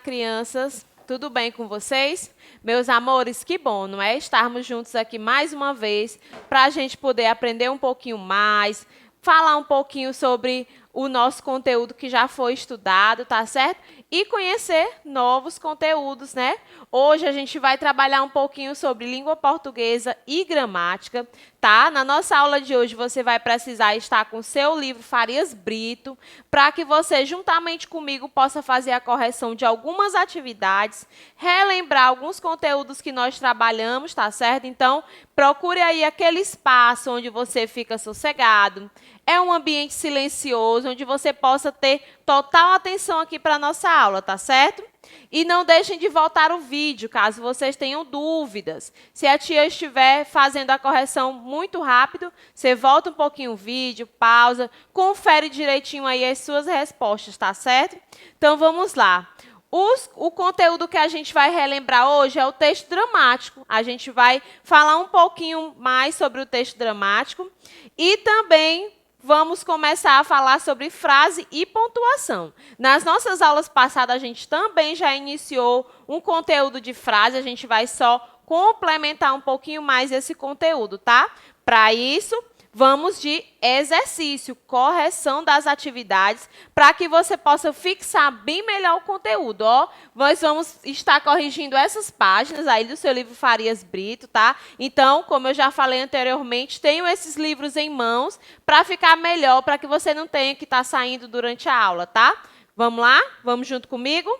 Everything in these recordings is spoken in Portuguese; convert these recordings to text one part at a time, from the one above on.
crianças! Tudo bem com vocês? Meus amores, que bom, não é? Estarmos juntos aqui mais uma vez para a gente poder aprender um pouquinho mais, falar um pouquinho sobre o nosso conteúdo que já foi estudado, tá certo? E conhecer novos conteúdos, né? Hoje a gente vai trabalhar um pouquinho sobre língua portuguesa e gramática, tá? Na nossa aula de hoje você vai precisar estar com o seu livro Farias Brito, para que você, juntamente comigo, possa fazer a correção de algumas atividades, relembrar alguns conteúdos que nós trabalhamos, tá certo? Então, procure aí aquele espaço onde você fica sossegado. É um ambiente silencioso, onde você possa ter total atenção aqui para a nossa aula, tá certo? E não deixem de voltar o vídeo, caso vocês tenham dúvidas. Se a tia estiver fazendo a correção muito rápido, você volta um pouquinho o vídeo, pausa, confere direitinho aí as suas respostas, tá certo? Então, vamos lá. O conteúdo que a gente vai relembrar hoje é o texto dramático. A gente vai falar um pouquinho mais sobre o texto dramático e também vamos começar a falar sobre frase e pontuação. Nas nossas aulas passadas, a gente também já iniciou um conteúdo de frase, a gente vai só complementar um pouquinho mais esse conteúdo, tá? Para isso, vamos de exercício, correção das atividades, para que você possa fixar bem melhor o conteúdo. Ó, nós vamos estar corrigindo essas páginas aí do seu livro Farias Brito, tá? Então, como eu já falei anteriormente, tenho esses livros em mãos para ficar melhor, para que você não tenha que estar saindo durante a aula, tá? Vamos lá? Vamos junto comigo?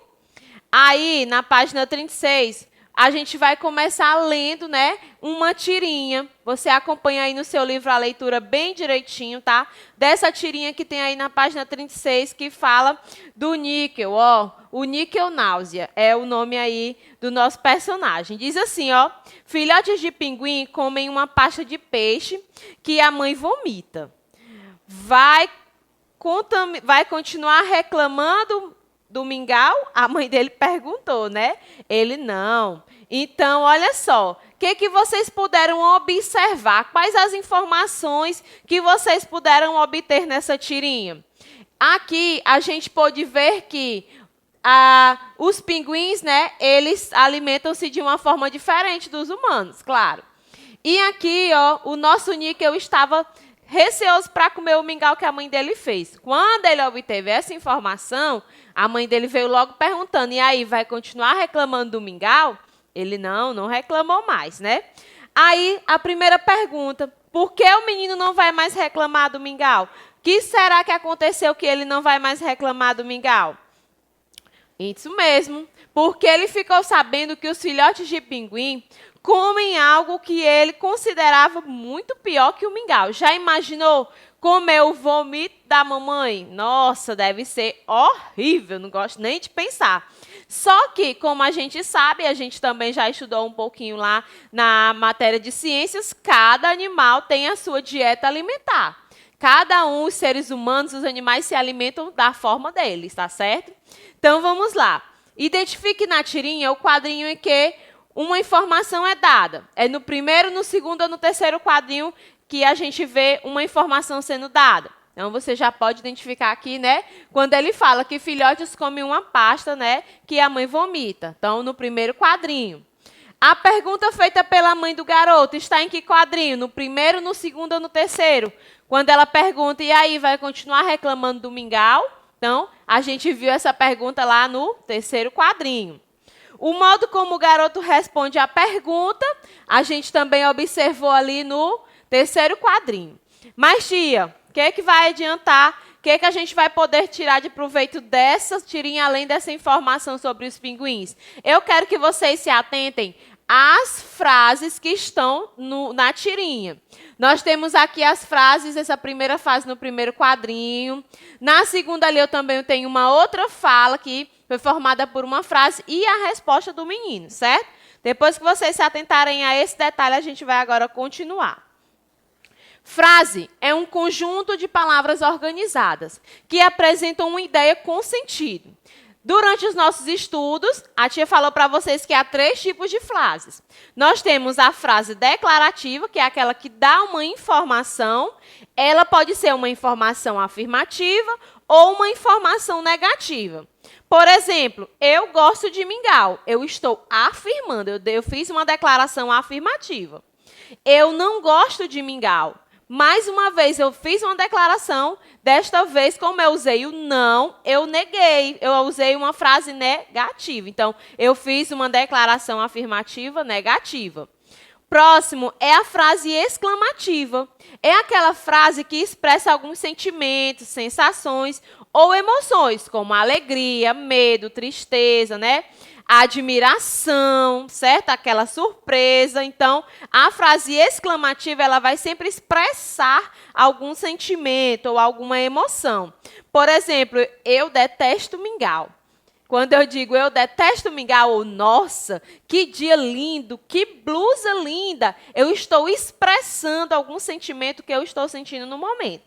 Aí, na página 36, a gente vai começar lendo, né, uma tirinha. Você acompanha aí no seu livro a leitura bem direitinho, tá? Dessa tirinha que tem aí na página 36, que fala do níquel, ó. O níquel náusea é o nome aí do nosso personagem. Diz assim, ó: filhotes de pinguim comem uma pasta de peixe que a mãe vomita. Vai continuar reclamando do mingau? A mãe dele perguntou, né? Ele não. Então, olha só, o que vocês puderam observar? Quais as informações que vocês puderam obter nessa tirinha? Aqui, a gente pôde ver que os pinguins, né, eles alimentam-se de uma forma diferente dos humanos, claro. E aqui, ó, o nosso níquel estava receoso para comer o mingau que a mãe dele fez. Quando ele obteve essa informação, a mãe dele veio logo perguntando: e aí, vai continuar reclamando do mingau? Ele não reclamou mais, né? Aí, a primeira pergunta: por que o menino não vai mais reclamar do mingau? O que será que aconteceu que ele não vai mais reclamar do mingau? Isso mesmo, porque ele ficou sabendo que os filhotes de pinguim comem algo que ele considerava muito pior que o mingau. Já imaginou comer o vômito da mamãe? Nossa, deve ser horrível, não gosto nem de pensar. Só que, como a gente sabe, a gente também já estudou um pouquinho lá na matéria de ciências, cada animal tem a sua dieta alimentar. Cada um, os seres humanos, os animais se alimentam da forma deles, tá certo? Então, vamos lá. Identifique na tirinha o quadrinho em que uma informação é dada. É no primeiro, no segundo ou no terceiro quadrinho que a gente vê uma informação sendo dada. Então, você já pode identificar aqui, né, quando ele fala que filhotes comem uma pasta, né, que a mãe vomita. Então, no primeiro quadrinho. A pergunta feita pela mãe do garoto está em que quadrinho? No primeiro, no segundo ou no terceiro? Quando ela pergunta: e aí, vai continuar reclamando do mingau? Então, a gente viu essa pergunta lá no terceiro quadrinho. O modo como o garoto responde à pergunta, a gente também observou ali no terceiro quadrinho. Mas, tia, o que vai adiantar? O que a gente vai poder tirar de proveito dessa tirinha, além dessa informação sobre os pinguins? Eu quero que vocês se atentem às frases que estão na tirinha. Nós temos aqui as frases, essa primeira frase no primeiro quadrinho. Na segunda ali eu também tenho uma outra fala que foi formada por uma frase e a resposta do menino, certo? Depois que vocês se atentarem a esse detalhe, a gente vai agora continuar. Frase é um conjunto de palavras organizadas que apresentam uma ideia com sentido. Durante os nossos estudos, a tia falou para vocês que há 3 tipos de frases. Nós temos a frase declarativa, que é aquela que dá uma informação. Ela pode ser uma informação afirmativa ou uma informação negativa. Por exemplo, eu gosto de mingau. Eu estou afirmando, eu fiz uma declaração afirmativa. Eu não gosto de mingau. Mais uma vez, eu fiz uma declaração. Desta vez, como eu usei o não, eu neguei. Eu usei uma frase negativa. Então, eu fiz uma declaração afirmativa negativa. Próximo é a frase exclamativa. É aquela frase que expressa alguns sentimentos, sensações ou emoções, como alegria, medo, tristeza, né? Admiração, certo? Aquela surpresa. Então, a frase exclamativa, ela vai sempre expressar algum sentimento ou alguma emoção. Por exemplo, eu detesto mingau. Quando eu digo eu detesto mingau, ou nossa, que dia lindo, que blusa linda, eu estou expressando algum sentimento que eu estou sentindo no momento.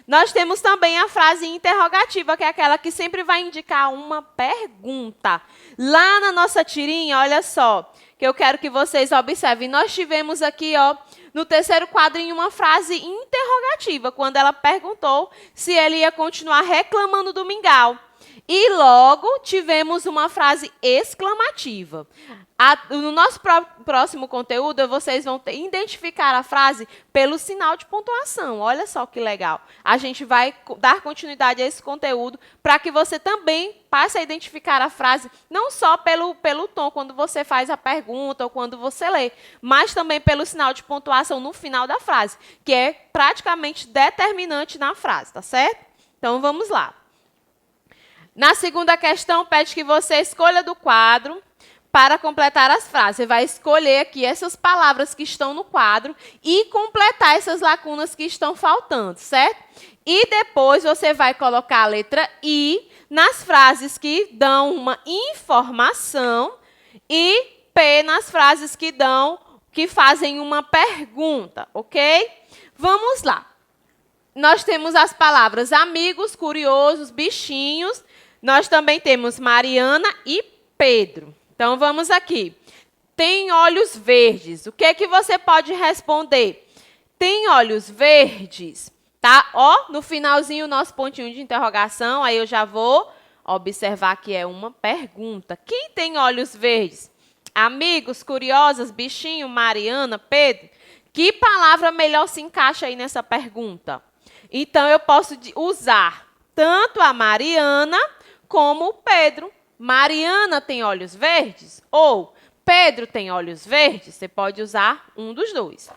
Nós temos também a frase interrogativa, que é aquela que sempre vai indicar uma pergunta. Lá na nossa tirinha, olha só, que eu quero que vocês observem. Nós tivemos aqui, ó, no terceiro quadrinho, uma frase interrogativa, quando ela perguntou se ele ia continuar reclamando do mingau. E logo tivemos uma frase exclamativa. No nosso próximo conteúdo, vocês vão identificar a frase pelo sinal de pontuação. Olha só que legal. A gente vai dar continuidade a esse conteúdo para que você também passe a identificar a frase, não só pelo tom, quando você faz a pergunta ou quando você lê, mas também pelo sinal de pontuação no final da frase, que é praticamente determinante na frase, tá certo? Então, vamos lá. Na segunda questão, pede que você escolha do quadro para completar as frases. Você vai escolher aqui essas palavras que estão no quadro e completar essas lacunas que estão faltando, certo? E depois você vai colocar a letra I nas frases que dão uma informação e P nas frases que fazem uma pergunta, ok? Vamos lá. Nós temos as palavras amigos, curiosos, bichinhos. Nós também temos Mariana e Pedro. Então, vamos aqui. Tem olhos verdes. O que é que você pode responder? Tem olhos verdes, tá? Ó, no finalzinho, o nosso pontinho de interrogação, aí eu já vou observar que é uma pergunta. Quem tem olhos verdes? Amigos, curiosas, bichinho, Mariana, Pedro. Que palavra melhor se encaixa aí nessa pergunta? Então, eu posso usar tanto a Mariana como o Pedro. Mariana tem olhos verdes? Ou Pedro tem olhos verdes? Você pode usar um dos dois.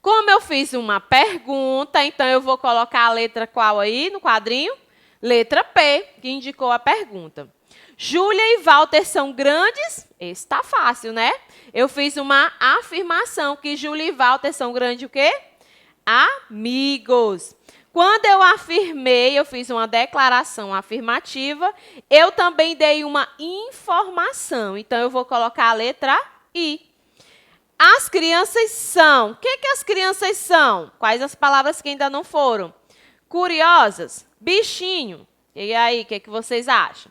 Como eu fiz uma pergunta, então eu vou colocar a letra qual aí no quadrinho? Letra P, que indicou a pergunta. Júlia e Walter são grandes? Esse está fácil, né? Eu fiz uma afirmação que Júlia e Walter são grandes o quê? Amigos. Quando eu afirmei, eu fiz uma declaração afirmativa, eu também dei uma informação. Então, eu vou colocar a letra I. As crianças são. O que as crianças são? Quais as palavras que ainda não foram? Curiosas. Bichinho. E aí, o que vocês acham?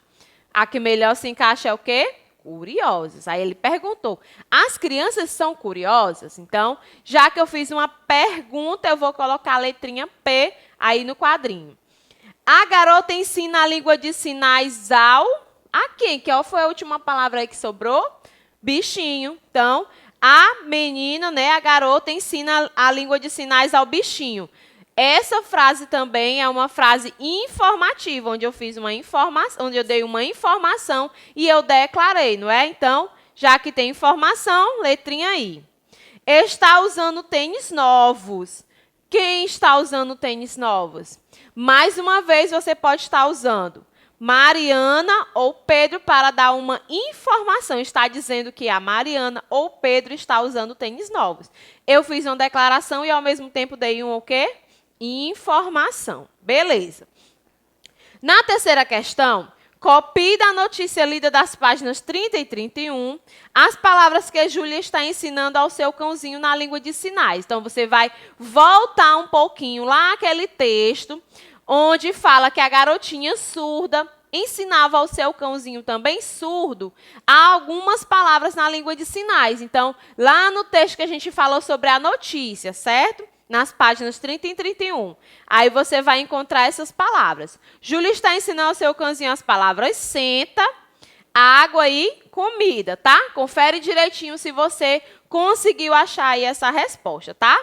A que melhor se encaixa é o quê? Curiosas. Aí ele perguntou, as crianças são curiosas? Então, já que eu fiz uma pergunta, eu vou colocar a letrinha P aí no quadrinho. A garota ensina a língua de sinais ao... A quem? Qual foi a última palavra aí que sobrou? Bichinho. Então, a menina, né, a garota ensina a língua de sinais ao bichinho. Essa frase também é uma frase informativa, onde eu fiz uma informação, onde eu dei uma informação e eu declarei, não é? Então, já que tem informação, letrinha I. Está usando tênis novos. Quem está usando tênis novos? Mais uma vez, você pode estar usando Mariana ou Pedro para dar uma informação. Está dizendo que a Mariana ou Pedro está usando tênis novos. Eu fiz uma declaração e, ao mesmo tempo, dei um o quê? Informação. Beleza. Na terceira questão, copie da notícia lida das páginas 30 e 31 as palavras que a Júlia está ensinando ao seu cãozinho na língua de sinais. Então, você vai voltar um pouquinho lá aquele texto onde fala que a garotinha surda ensinava ao seu cãozinho também surdo algumas palavras na língua de sinais. Então, lá no texto que a gente falou sobre a notícia, certo? nas páginas 30 e 31. Aí você vai encontrar essas palavras. Júlia está ensinando ao seu cãozinho as palavras senta, água e comida, tá? Confere direitinho se você conseguiu achar aí essa resposta, tá?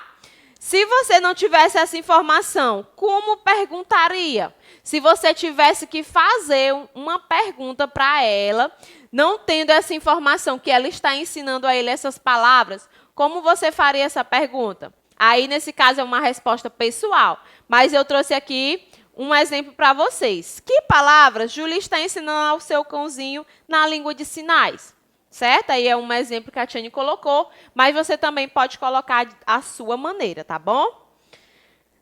Se você não tivesse essa informação, como perguntaria? Se você tivesse que fazer uma pergunta para ela, não tendo essa informação que ela está ensinando a ele essas palavras, como você faria essa pergunta? Aí, nesse caso, é uma resposta pessoal. Mas eu trouxe aqui um exemplo para vocês. Que palavras Júlia está ensinando ao seu cãozinho na língua de sinais? Certo? Aí é um exemplo que a Tiane colocou, mas você também pode colocar a sua maneira, tá bom?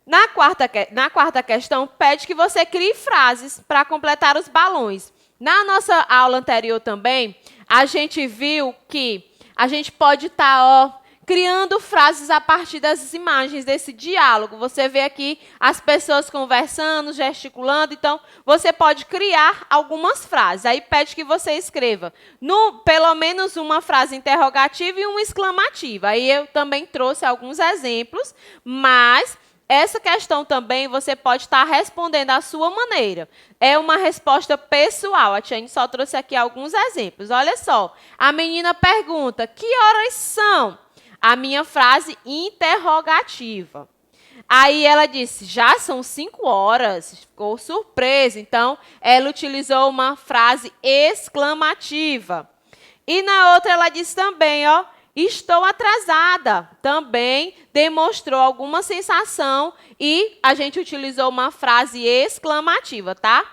Na quarta questão, pede que você crie frases para completar os balões. Na nossa aula anterior também, a gente viu que a gente pode estar, criando frases a partir das imagens desse diálogo. Você vê aqui as pessoas conversando, gesticulando. Então, você pode criar algumas frases. Aí pede que você escreva pelo menos uma frase interrogativa e uma exclamativa. Aí eu também trouxe alguns exemplos, mas essa questão também você pode estar respondendo à sua maneira. É uma resposta pessoal. A Tiane só trouxe aqui alguns exemplos. Olha só, a menina pergunta, que horas são? A minha frase interrogativa. Aí ela disse, já são 5 horas. Ficou surpresa. Então, ela utilizou uma frase exclamativa. E na outra ela disse também, estou atrasada. Também demonstrou alguma sensação e a gente utilizou uma frase exclamativa, tá?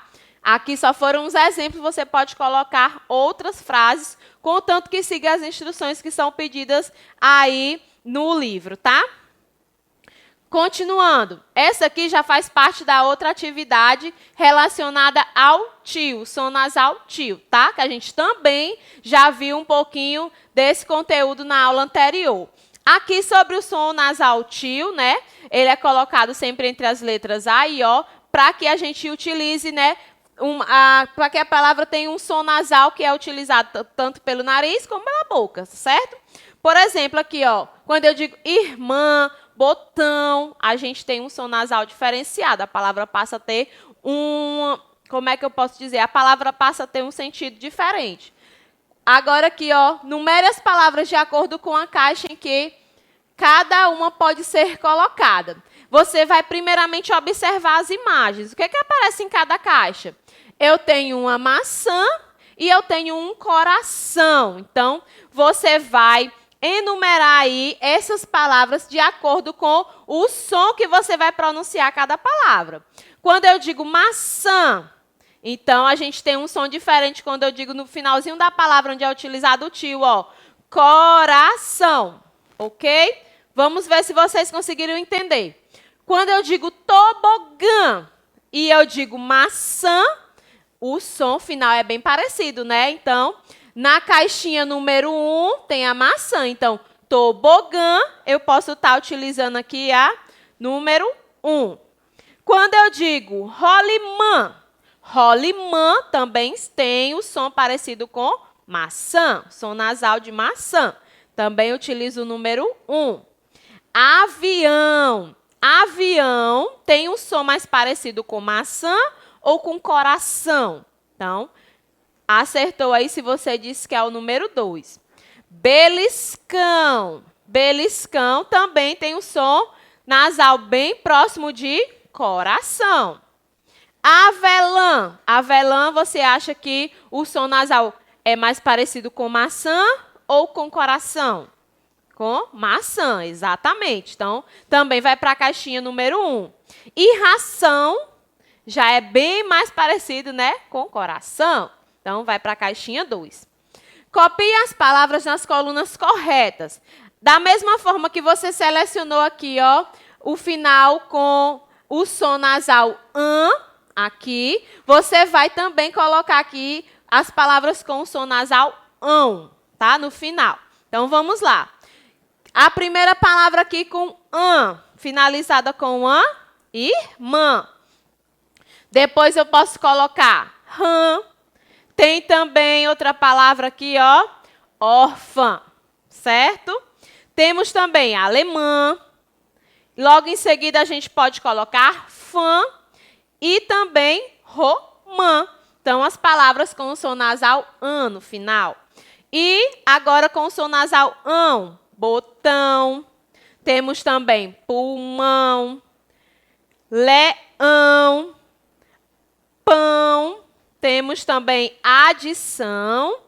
Aqui só foram uns exemplos, você pode colocar outras frases, contanto que siga as instruções que são pedidas aí no livro, tá? Continuando, essa aqui já faz parte da outra atividade relacionada ao tio, som nasal tio, tá? Que a gente também já viu um pouquinho desse conteúdo na aula anterior. Aqui sobre o som nasal tio, né? Ele é colocado sempre entre as letras A e O, para que a gente utilize, né? Para que a palavra tenha um som nasal que é utilizado tanto pelo nariz como pela boca, certo? Por exemplo, aqui, quando eu digo irmã, botão, a gente tem um som nasal diferenciado. A palavra passa a ter como é que eu posso dizer? A palavra passa a ter um sentido diferente. Agora aqui, numere as palavras de acordo com a caixa em que cada uma pode ser colocada. Você vai primeiramente observar as imagens. O que aparece em cada caixa? Eu tenho uma maçã e eu tenho um coração. Então, você vai enumerar aí essas palavras de acordo com o som que você vai pronunciar cada palavra. Quando eu digo maçã, então a gente tem um som diferente quando eu digo no finalzinho da palavra onde é utilizado o tio, coração, ok? Vamos ver se vocês conseguiram entender. Quando eu digo tobogã e eu digo maçã, o som final é bem parecido, né? Então, na caixinha número 1 tem a maçã. Então, tobogã, eu posso estar utilizando aqui a número 1. Quando eu digo rolimã, rolimã também tem o som parecido com maçã, som nasal de maçã. Também utilizo o número 1. Avião. Avião tem um som mais parecido com maçã ou com coração. Então, acertou aí se você disse que é o número 2. Beliscão. Beliscão também tem um som nasal bem próximo de coração. Avelã. Avelã, você acha que o som nasal é mais parecido com maçã ou com coração? Com maçã, exatamente. Então, também vai para a caixinha número 1. E ração já é bem mais parecido, né, com coração. Então, vai para a caixinha 2. Copie as palavras nas colunas corretas. Da mesma forma que você selecionou aqui, o final com o som nasal aqui, você vai também colocar aqui as palavras com o som nasal ão, tá, no final. Então, vamos lá. A primeira palavra aqui com finalizada com irmã. Depois eu posso colocar rã. Tem também outra palavra aqui, órfã, certo? Temos também alemã, Logo em seguida, a gente pode colocar fã e também romã. Então, as palavras com o som nasal an no final. E agora com o som nasal ão, botão. Temos também pulmão, leão, pão. Temos também adição.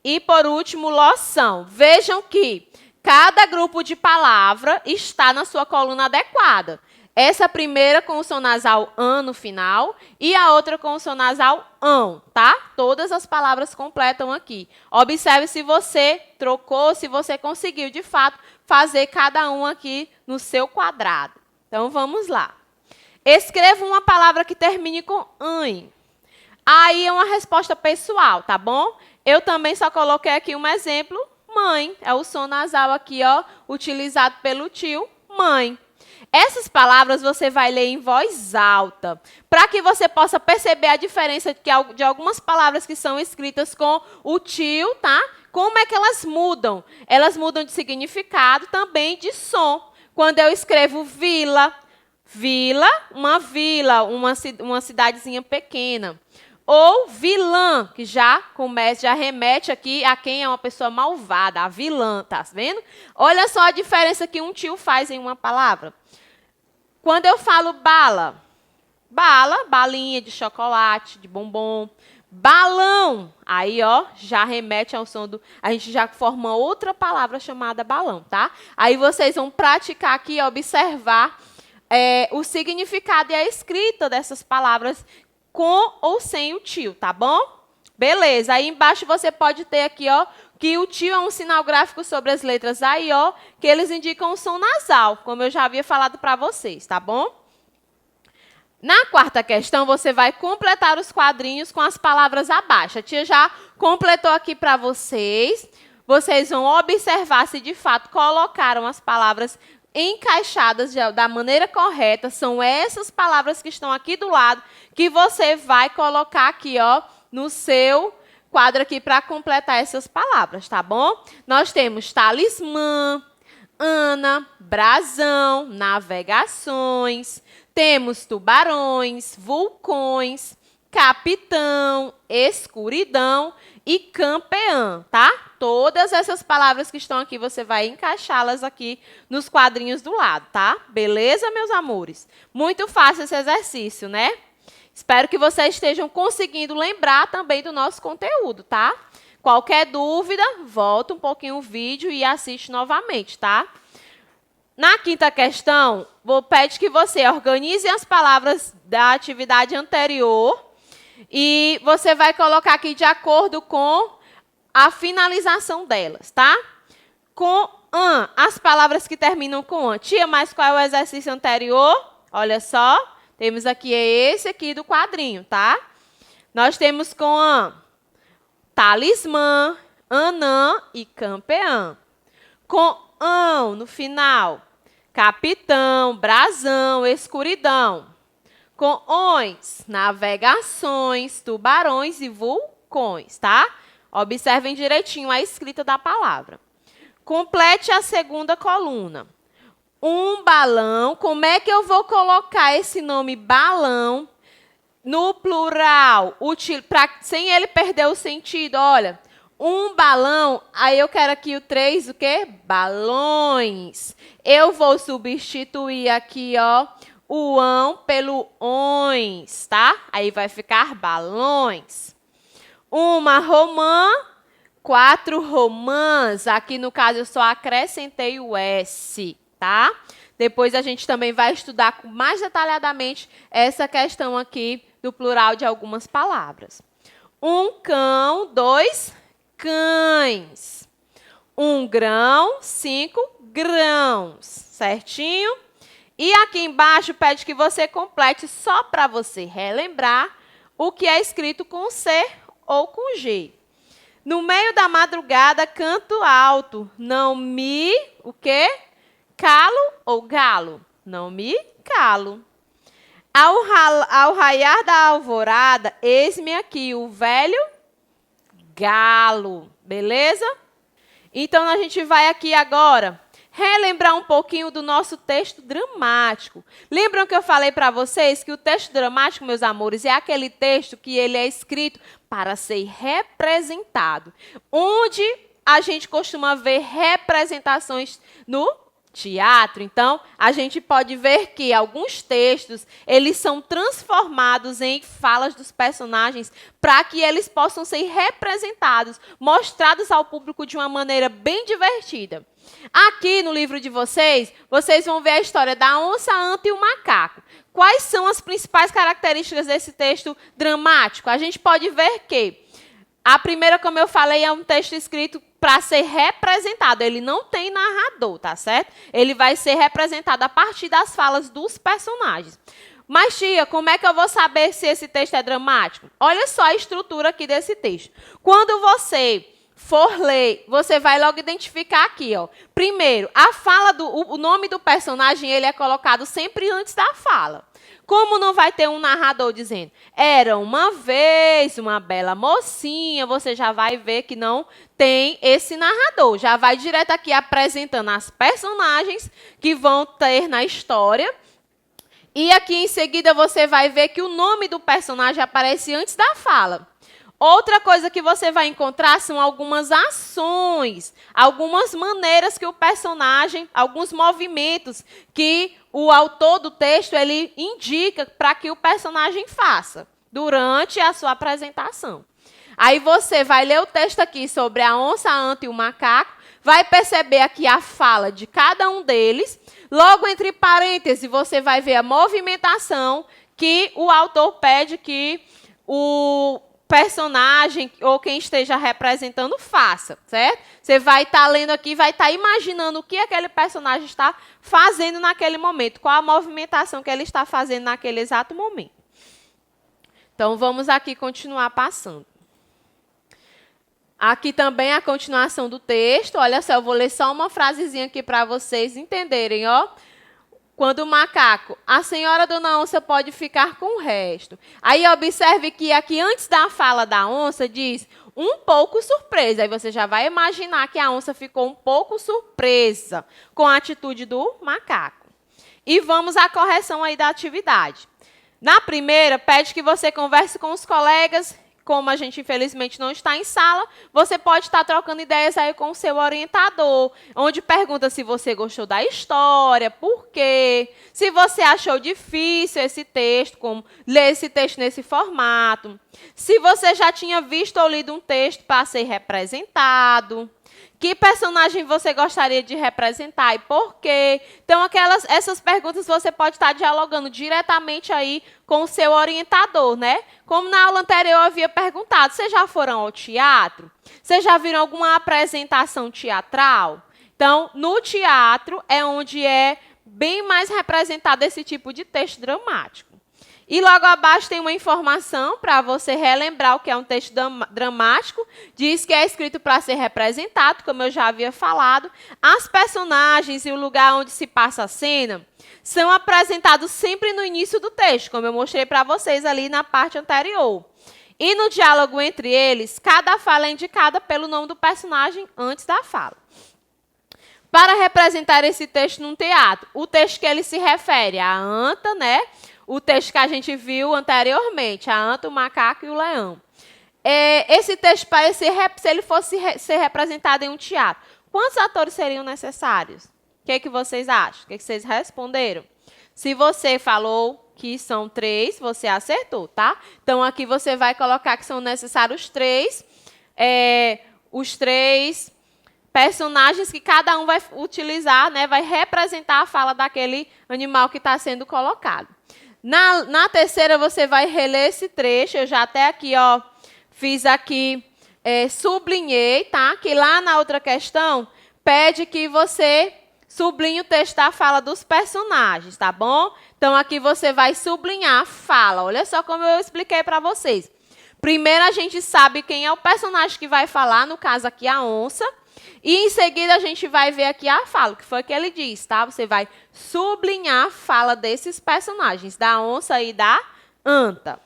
E, por último, loção. Vejam que cada grupo de palavra está na sua coluna adequada. Essa primeira com o som nasal an no final e a outra com o som nasal ão, tá? Todas as palavras completam aqui. Observe se você trocou, se você conseguiu, de fato, fazer cada um aqui no seu quadrado. Então, vamos lá. Escreva uma palavra que termine com an. Aí é uma resposta pessoal, tá bom? Eu também só coloquei aqui um exemplo. Mãe, é o som nasal aqui, ó, utilizado pelo tio, mãe. Essas palavras você vai ler em voz alta, para que você possa perceber a diferença de algumas palavras que são escritas com o tio, tá? Como é que elas mudam? Elas mudam de significado, também de som. Quando eu escrevo vila, uma cidadezinha pequena. Ou vilã, que já remete aqui a quem é uma pessoa malvada, a vilã, tá vendo? Olha só a diferença que um tio faz em uma palavra. Quando eu falo bala, balinha de chocolate, de bombom. Balão, aí, ó, já remete ao som do... A gente já forma outra palavra chamada balão, tá? Aí vocês vão praticar aqui, observar o significado e a escrita dessas palavras com ou sem o tio, tá bom? Beleza, aí embaixo você pode ter aqui, ó, que o tio é um sinal gráfico sobre as letras A e O, que eles indicam o som nasal, como eu já havia falado para vocês, tá bom? Na quarta questão, você vai completar os quadrinhos com as palavras abaixo. A tia já completou aqui para vocês. Vocês vão observar se, de fato, colocaram as palavras encaixadas da maneira correta. São essas palavras que estão aqui do lado que você vai colocar aqui, ó, no seu quadro aqui para completar essas palavras, tá bom? Nós temos talismã, Ana, brasão, navegações, temos tubarões, vulcões, capitão, escuridão e campeã, tá? Todas essas palavras que estão aqui, você vai encaixá-las aqui nos quadrinhos do lado, tá? Beleza, meus amores? Muito fácil esse exercício, né? Espero que vocês estejam conseguindo lembrar também do nosso conteúdo, tá? Qualquer dúvida, volta um pouquinho o vídeo e assiste novamente, tá? Na quinta questão, vou pedir que você organize as palavras da atividade anterior e você vai colocar aqui de acordo com a finalização delas, tá? Com an, as palavras que terminam com an. Tia, mas qual é o exercício anterior? Olha só, temos aqui esse aqui do quadrinho, tá? Nós temos com an talismã, anã e campeã. Com ão no final, capitão, brasão, escuridão. Com ões, navegações, tubarões e vulcões, tá? Observem direitinho a escrita da palavra. Complete a segunda coluna. Um balão, como é que eu vou colocar esse nome balão no plural, sem ele perder o sentido? Olha, um balão, aí eu quero aqui o 3, o quê? Balões. Eu vou substituir aqui, ó, o ão pelo ões, tá? Aí vai ficar balões. Uma romã, 4 romãs. Aqui, no caso, eu só acrescentei o S, tá? Depois a gente também vai estudar mais detalhadamente essa questão aqui do plural de algumas palavras. Um cão, 2 cães. Um grão, 5 grãos. Certinho? E aqui embaixo pede que você complete só para você relembrar o que é escrito com C ou com G. No meio da madrugada, canto alto. Não me, o quê? Calo ou galo? Não me calo. Ao raiar da alvorada, eis-me aqui o velho galo. Beleza? Então, a gente vai aqui agora relembrar um pouquinho do nosso texto dramático. Lembram que eu falei para vocês que o texto dramático, meus amores, é aquele texto que ele é escrito para ser representado, onde a gente costuma ver representações no teatro. Então, a gente pode ver que alguns textos, eles são transformados em falas dos personagens para que eles possam ser representados, mostrados ao público de uma maneira bem divertida. Aqui no livro de vocês, vocês vão ver a história da onça, a anta e o macaco. Quais são as principais características desse texto dramático? A gente pode ver que a primeira, como eu falei, é um texto escrito para ser representado. Ele não tem narrador, tá certo? Ele vai ser representado a partir das falas dos personagens. Mas, tia, como é que eu vou saber se esse texto é dramático? Olha só a estrutura aqui desse texto. Quando você for ler, você vai logo identificar aqui, ó. Primeiro, a fala o nome do personagem, ele é colocado sempre antes da fala. Como não vai ter um narrador dizendo, era uma vez uma bela mocinha, você já vai ver que não tem esse narrador. Já vai direto aqui apresentando as personagens que vão ter na história. E aqui em seguida você vai ver que o nome do personagem aparece antes da fala. Outra coisa que você vai encontrar são algumas ações, algumas maneiras que o personagem, alguns movimentos que o autor do texto ele indica para que o personagem faça durante a sua apresentação. Aí você vai ler o texto aqui sobre a onça, a anta e o macaco, vai perceber aqui a fala de cada um deles. Logo, entre parênteses, você vai ver a movimentação que o autor pede que o personagem ou quem esteja representando faça, certo? Você vai estar lendo aqui, vai estar imaginando o que aquele personagem está fazendo naquele momento, qual a movimentação que ele está fazendo naquele exato momento. Então, vamos aqui continuar passando. Aqui também a continuação do texto. Olha só, eu vou ler só uma frasezinha aqui para vocês entenderem, ó. Quando o macaco, a senhora dona onça pode ficar com o resto. Aí observe que aqui antes da fala da onça diz um pouco surpresa. Aí você já vai imaginar que a onça ficou um pouco surpresa com a atitude do macaco. E vamos à correção aí da atividade. Na primeira, pede que você converse com os colegas. Como a gente, infelizmente, não está em sala, você pode estar trocando ideias aí com o seu orientador, onde pergunta se você gostou da história, por quê, se você achou difícil esse texto, como ler esse texto nesse formato, se você já tinha visto ou lido um texto para ser representado, que personagem você gostaria de representar e por quê? Então, essas perguntas você pode estar dialogando diretamente aí com o seu orientador, né? Como na aula anterior eu havia perguntado, vocês já foram ao teatro? Vocês já viram alguma apresentação teatral? Então, no teatro é onde é bem mais representado esse tipo de texto dramático. E logo abaixo tem uma informação para você relembrar o que é um texto dramático. Diz que é escrito para ser representado, como eu já havia falado. As personagens e o lugar onde se passa a cena são apresentados sempre no início do texto, como eu mostrei para vocês ali na parte anterior. E no diálogo entre eles, cada fala é indicada pelo nome do personagem antes da fala. Para representar esse texto num teatro, o texto que ele se refere à anta, né? O texto que a gente viu anteriormente, a anta, o macaco e o leão. Esse texto, se ele fosse ser representado em um teatro, quantos atores seriam necessários? O que vocês acham? O que vocês responderam? Se você falou que são 3, você acertou, tá? Então, aqui você vai colocar que são necessários os 3 personagens que cada um vai utilizar, né? Vai representar a fala daquele animal que está sendo colocado. Na terceira, você vai reler esse trecho. Eu já até aqui, ó, fiz aqui, sublinhei, tá? Que lá na outra questão, pede que você sublinhe o texto da fala dos personagens, tá bom? Então, aqui você vai sublinhar a fala. Olha só como eu expliquei para vocês. Primeiro, a gente sabe quem é o personagem que vai falar, no caso aqui, a onça. E, em seguida, a gente vai ver aqui a fala, que foi o que ele disse, tá? Você vai sublinhar a fala desses personagens, da onça e da anta.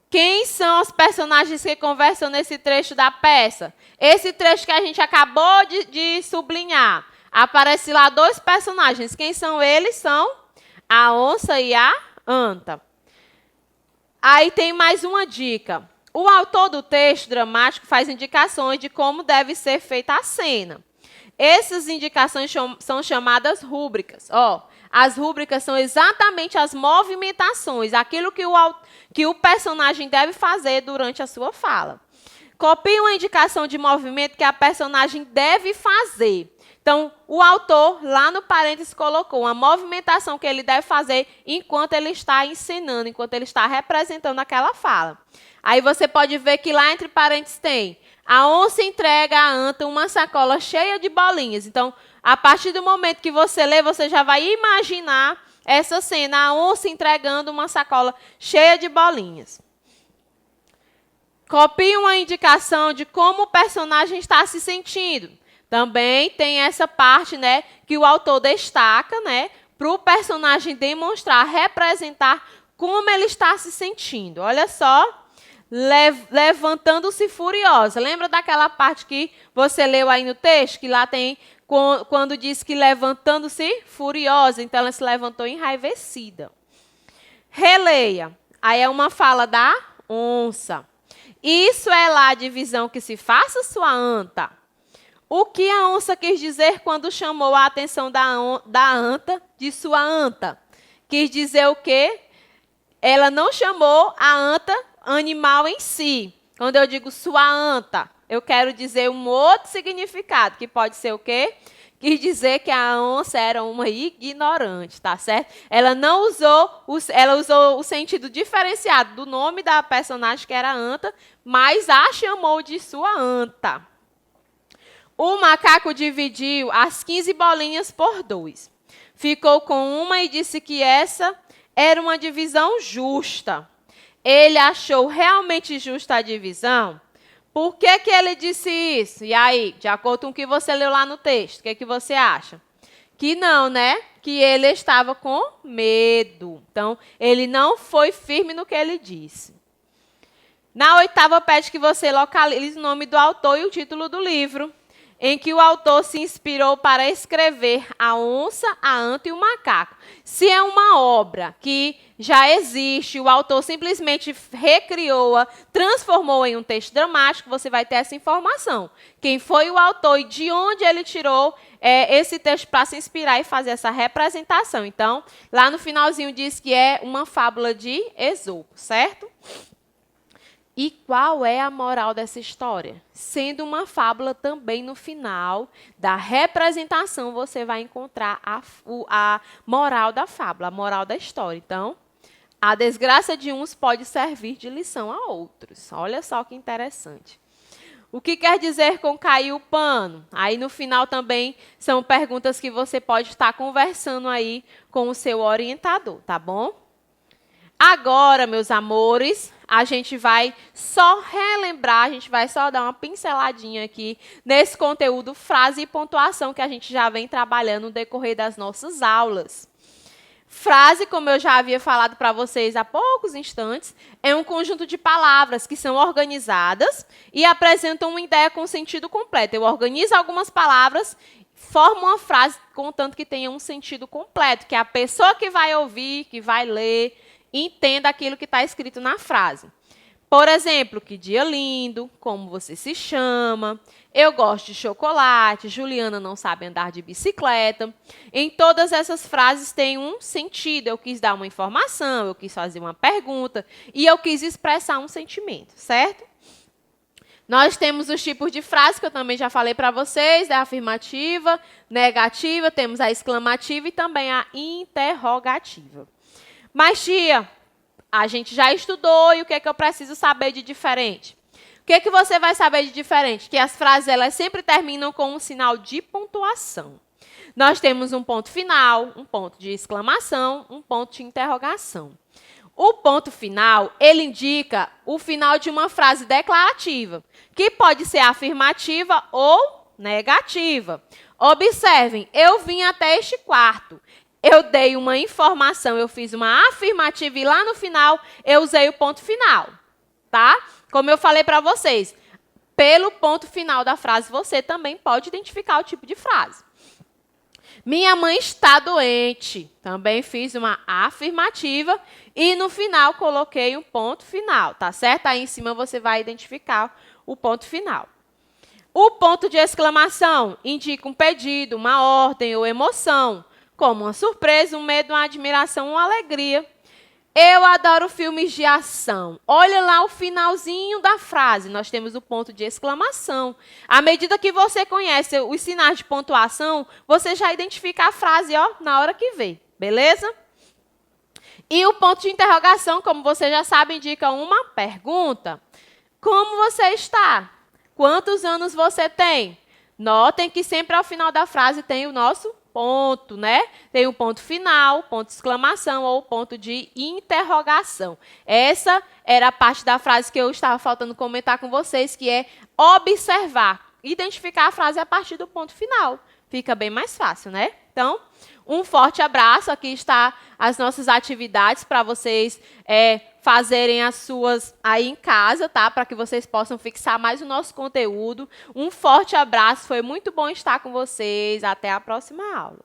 Quem são os personagens que conversam nesse trecho da peça? Esse trecho que a gente acabou de sublinhar. Aparece lá dois personagens. Quem são eles? São a onça e a anta. Aí tem mais uma dica. O autor do texto dramático faz indicações de como deve ser feita a cena. Essas indicações são chamadas rúbricas. As rúbricas são exatamente as movimentações, aquilo que o personagem deve fazer durante a sua fala. Copie uma indicação de movimento que a personagem deve fazer. Então, o autor, lá no parênteses, colocou uma movimentação que ele deve fazer enquanto ele está ensinando, enquanto ele está representando aquela fala. Aí você pode ver que lá entre parênteses tem: a onça entrega à anta uma sacola cheia de bolinhas. Então, a partir do momento que você lê, você já vai imaginar essa cena, a onça entregando uma sacola cheia de bolinhas. Copie uma indicação de como o personagem está se sentindo. Também tem essa parte, né, que o autor destaca, né, para o personagem demonstrar, representar como ele está se sentindo. Olha só. Levantando-se furiosa. Lembra daquela parte que você leu aí no texto? Que lá tem, quando diz que levantando-se furiosa. Então, ela se levantou enraivecida. Releia. Aí é uma fala da onça. Isso é lá a divisão que se faça, sua anta. O que a onça quis dizer quando chamou a atenção da anta de sua anta? Quis dizer o quê? Ela não chamou a anta animal em si. Quando eu digo sua anta, eu quero dizer um outro significado, que pode ser o quê? Quis dizer que a onça era uma ignorante, tá certo? Ela não usou, ela usou o sentido diferenciado do nome da personagem, que era anta, mas a chamou de sua anta. O macaco dividiu as 15 bolinhas por 2. Ficou com uma e disse que essa era uma divisão justa. Ele achou realmente justa a divisão? Por que ele disse isso? E aí, de acordo com o que você leu lá no texto, o que você acha? Que não, né? Que ele estava com medo. Então, ele não foi firme no que ele disse. Na 8ª, pede que você localize o nome do autor e o título do livro, em que o autor se inspirou para escrever A Onça, a Anta e o Macaco. Se é uma obra que já existe, o autor simplesmente recriou-a, transformou em um texto dramático, você vai ter essa informação. Quem foi o autor e de onde ele tirou esse texto para se inspirar e fazer essa representação. Então, lá no finalzinho diz que é uma fábula de Esopo, certo? E qual é a moral dessa história? Sendo uma fábula, também no final da representação você vai encontrar a moral da fábula, a moral da história. Então, a desgraça de uns pode servir de lição a outros. Olha só que interessante. O que quer dizer com cair o pano? Aí no final também são perguntas que você pode estar conversando aí com o seu orientador, tá bom? Agora, meus amores, a gente vai só relembrar, a gente vai só dar uma pinceladinha aqui nesse conteúdo frase e pontuação que a gente já vem trabalhando no decorrer das nossas aulas. Frase, como eu já havia falado para vocês há poucos instantes, é um conjunto de palavras que são organizadas e apresentam uma ideia com sentido completo. Eu organizo algumas palavras, formo uma frase, contanto que tenha um sentido completo, que a pessoa que vai ouvir, que vai ler, entenda aquilo que está escrito na frase. Por exemplo, que dia lindo, como você se chama, eu gosto de chocolate, Juliana não sabe andar de bicicleta. Em todas essas frases tem um sentido. Eu quis dar uma informação, eu quis fazer uma pergunta e eu quis expressar um sentimento, certo? Nós temos os tipos de frases que eu também já falei para vocês, a afirmativa, negativa, temos a exclamativa e também a interrogativa. Mas, tia, a gente já estudou e o que é que eu preciso saber de diferente? O que é que você vai saber de diferente? Que as frases elas sempre terminam com um sinal de pontuação. Nós temos um ponto final, um ponto de exclamação, um ponto de interrogação. O ponto final, ele indica o final de uma frase declarativa, que pode ser afirmativa ou negativa. Observem, eu vim até este quarto. Eu dei uma informação, eu fiz uma afirmativa e lá no final eu usei o ponto final. tá? Como eu falei para vocês, pelo ponto final da frase, você também pode identificar o tipo de frase. Minha mãe está doente. Também fiz uma afirmativa e no final coloquei um ponto final, tá certo? Aí em cima você vai identificar o ponto final. O ponto de exclamação indica um pedido, uma ordem ou emoção, como uma surpresa, um medo, uma admiração, uma alegria. Eu adoro filmes de ação. Olha lá o finalzinho da frase. Nós temos o ponto de exclamação. À medida que você conhece os sinais de pontuação, você já identifica a frase, ó, na hora que vê. Beleza? E o ponto de interrogação, como você já sabe, indica uma pergunta. Como você está? Quantos anos você tem? Notem que sempre ao final da frase tem o nosso ponto, né? Tem o ponto final, ponto de exclamação ou ponto de interrogação. Essa era a parte da frase que eu estava faltando comentar com vocês, que é observar. Identificar a frase a partir do ponto final. Fica bem mais fácil, né? Então, um forte abraço. Aqui está as nossas atividades para vocês fazerem as suas aí em casa, tá? Para que vocês possam fixar mais o nosso conteúdo. Um forte abraço. Foi muito bom estar com vocês. Até a próxima aula.